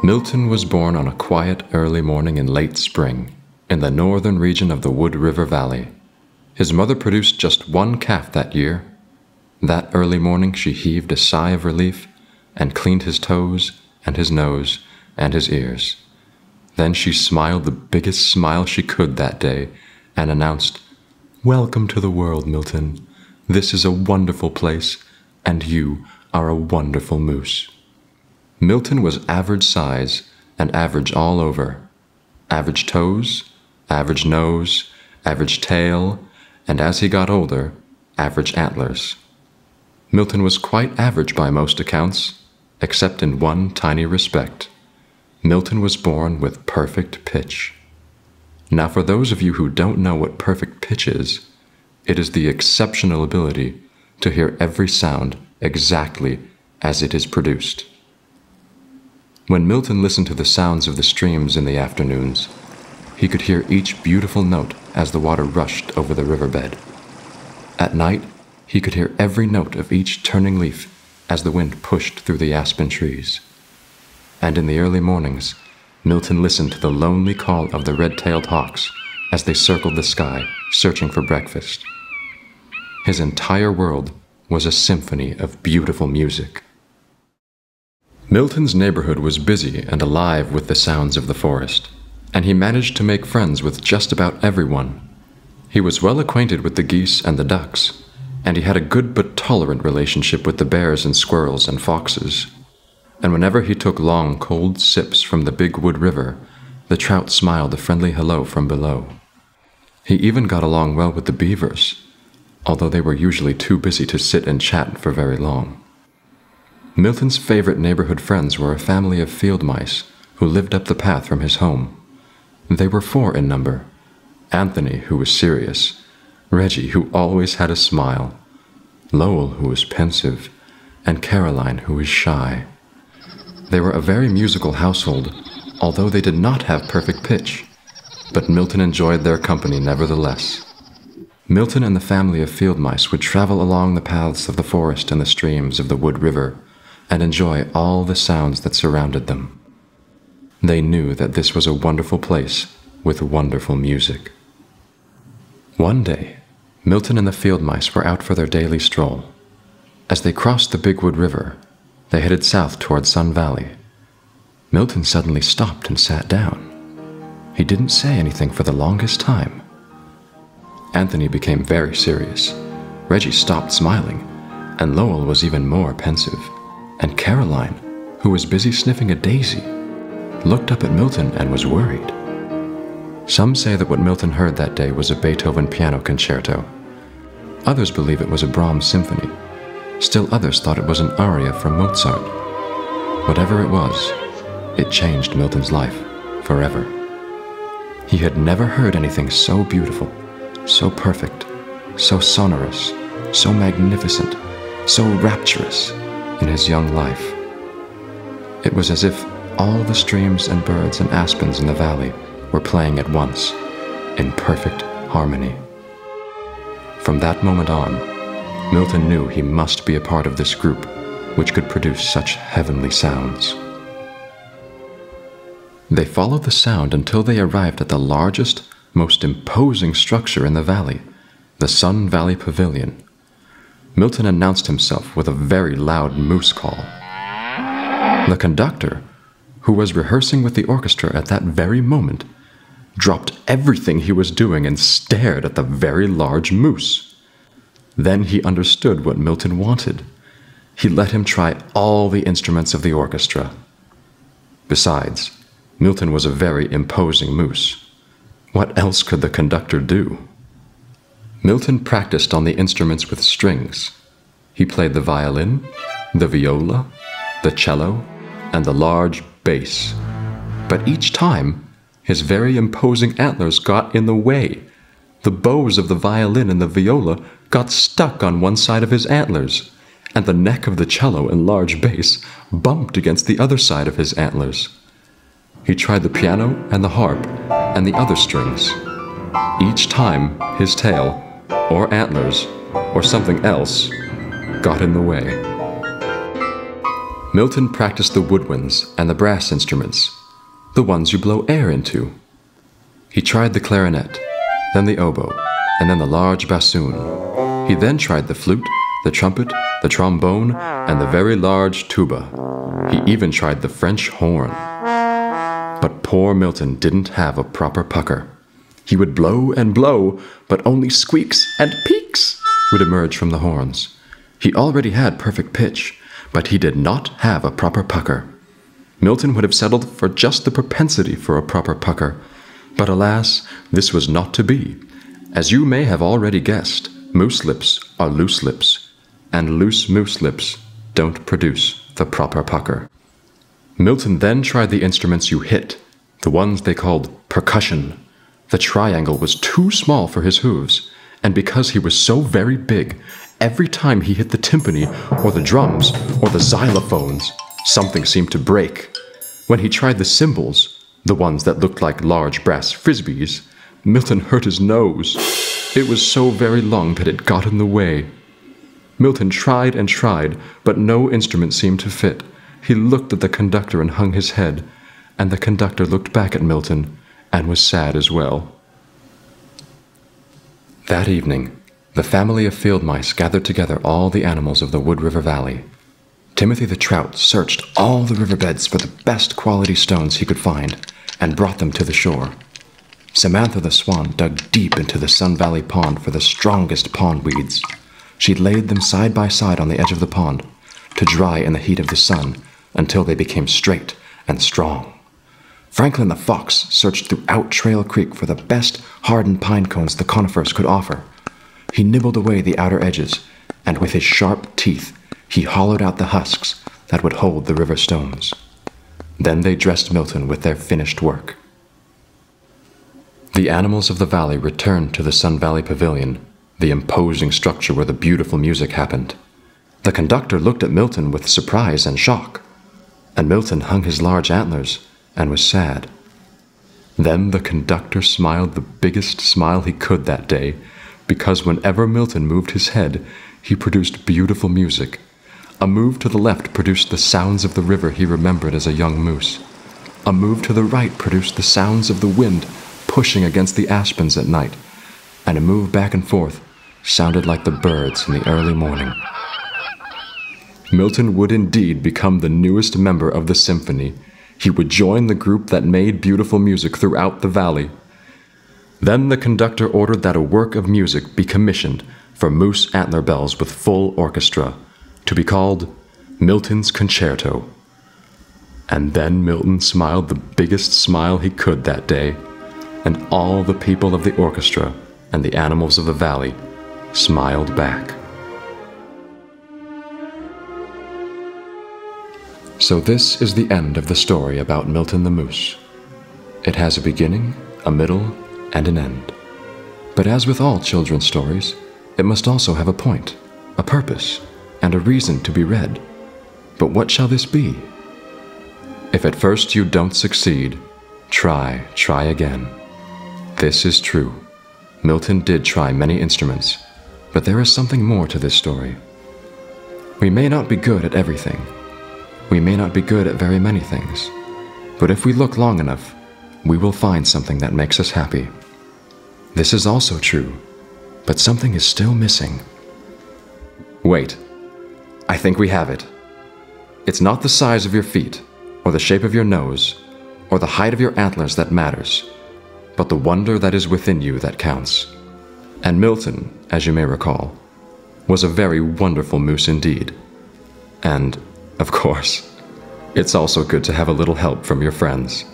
Milton was born on a quiet early morning in late spring, in the northern region of the Wood River Valley. His mother produced just one calf that year. That early morning she heaved a sigh of relief and cleaned his toes and his nose and his ears. Then she smiled the biggest smile she could that day and announced, "Welcome to the world, Milton. This is a wonderful place, and you are a wonderful moose." Milton was average size and average all over. Average toes, average nose, average tail, and as he got older, average antlers. Milton was quite average by most accounts, except in one tiny respect. Milton was born with perfect pitch. Now, for those of you who don't know what perfect pitch is, it is the exceptional ability to hear every sound exactly as it is produced. When Milton listened to the sounds of the streams in the afternoons, he could hear each beautiful note as the water rushed over the riverbed. At night, he could hear every note of each turning leaf as the wind pushed through the aspen trees. And in the early mornings, Milton listened to the lonely call of the red-tailed hawks as they circled the sky, searching for breakfast. His entire world was a symphony of beautiful music. Milton's neighborhood was busy and alive with the sounds of the forest, and he managed to make friends with just about everyone. He was well acquainted with the geese and the ducks, and he had a good but tolerant relationship with the bears and squirrels and foxes. And whenever he took long, cold sips from the big wood river, the trout smiled a friendly hello from below. He even got along well with the beavers, although they were usually too busy to sit and chat for very long. Milton's favorite neighborhood friends were a family of field mice who lived up the path from his home. They were 4 in number: Anthony, who was serious; Reggie, who always had a smile; Lowell, who was pensive; and Caroline, who was shy. They were a very musical household, although they did not have perfect pitch, but Milton enjoyed their company nevertheless. Milton and the family of field mice would travel along the paths of the forest and the streams of the Wood River and enjoy all the sounds that surrounded them. They knew that this was a wonderful place with wonderful music. One day, Milton and the field mice were out for their daily stroll. As they crossed the Big Wood River, they headed south toward Sun Valley. Milton suddenly stopped and sat down. He didn't say anything for the longest time. Anthony became very serious. Reggie stopped smiling, and Lowell was even more pensive. And Caroline, who was busy sniffing a daisy, looked up at Milton and was worried. Some say that what Milton heard that day was a Beethoven Piano Concerto. Others believe it was a Brahms symphony. Still others thought it was an aria from Mozart. Whatever it was, it changed Milton's life forever. He had never heard anything so beautiful, so perfect, so sonorous, so magnificent, so rapturous in his young life. It was as if all the streams and birds and aspens in the valley were playing at once, in perfect harmony. From that moment on, Milton knew he must be a part of this group which could produce such heavenly sounds. They followed the sound until they arrived at the largest, most imposing structure in the valley, the Sun Valley Pavilion. Milton announced himself with a very loud moose call. The conductor, who was rehearsing with the orchestra at that very moment, dropped everything he was doing and stared at the very large moose. Then he understood what Milton wanted. He let him try all the instruments of the orchestra. Besides, Milton was a very imposing moose. What else could the conductor do? Milton practiced on the instruments with strings. He played the violin, the viola, the cello, and the large bass. But each time, his very imposing antlers got in the way. The bows of the violin and the viola got stuck on one side of his antlers, and the neck of the cello and large bass bumped against the other side of his antlers. He tried the piano and the harp and the other strings. Each time, his tail, or antlers, or something else, got in the way. Milton practiced the woodwinds and the brass instruments, the ones you blow air into. He tried the clarinet, then the oboe, and then the large bassoon. He then tried the flute, the trumpet, the trombone, and the very large tuba. He even tried the French horn. But poor Milton didn't have a proper pucker. He would blow and blow, but only squeaks and peaks would emerge from the horns. He already had perfect pitch, but he did not have a proper pucker. Milton would have settled for just the propensity for a proper pucker, but alas, this was not to be. As you may have already guessed, moose lips are loose lips, and loose moose lips don't produce the proper pucker. Milton then tried the instruments you hit, the ones they called percussion. The triangle was too small for his hooves, and because he was so very big, every time he hit the timpani, or the drums, or the xylophones, something seemed to break. When he tried the cymbals, the ones that looked like large brass frisbees, Milton hurt his nose. It was so very long that it got in the way. Milton tried and tried, but no instrument seemed to fit. He looked at the conductor and hung his head, and the conductor looked back at Milton and was sad as well. That evening, the family of field mice gathered together all the animals of the Wood River Valley. Timothy the Trout searched all the riverbeds for the best quality stones he could find and brought them to the shore. Samantha the Swan dug deep into the Sun Valley Pond for the strongest pond weeds. She laid them side by side on the edge of the pond to dry in the heat of the sun until they became straight and strong. Franklin the Fox searched throughout Trail Creek for the best hardened pine cones the conifers could offer. He nibbled away the outer edges, and with his sharp teeth, he hollowed out the husks that would hold the river stones. Then they dressed Milton with their finished work. The animals of the valley returned to the Sun Valley Pavilion, the imposing structure where the beautiful music happened. The conductor looked at Milton with surprise and shock, and Milton hung his large antlers and was sad. Then the conductor smiled the biggest smile he could that day, because whenever Milton moved his head, he produced beautiful music. A move to the left produced the sounds of the river he remembered as a young moose. A move to the right produced the sounds of the wind pushing against the aspens at night, and a move back and forth sounded like the birds in the early morning. Milton would indeed become the newest member of the symphony. He would join the group that made beautiful music throughout the valley. Then the conductor ordered that a work of music be commissioned for moose antler bells with full orchestra, to be called Milton's Concerto. And then Milton smiled the biggest smile he could that day, and all the people of the orchestra and the animals of the valley smiled back. So this is the end of the story about Milton the Moose. It has a beginning, a middle, and an end. But as with all children's stories, it must also have a point, a purpose, and a reason to be read. But what shall this be? If at first you don't succeed, try again. This is true. Milton did try many instruments, but there is something more to this story. We may not be good at everything. We may not be good at very many things. But if we look long enough, we will find something that makes us happy. This is also true, but something is still missing. Wait, I think we have it. It's not the size of your feet, or the shape of your nose, or the height of your antlers that matters, but the wonder that is within you that counts. And Milton, as you may recall, was a very wonderful moose indeed. And, of course, it's also good to have a little help from your friends.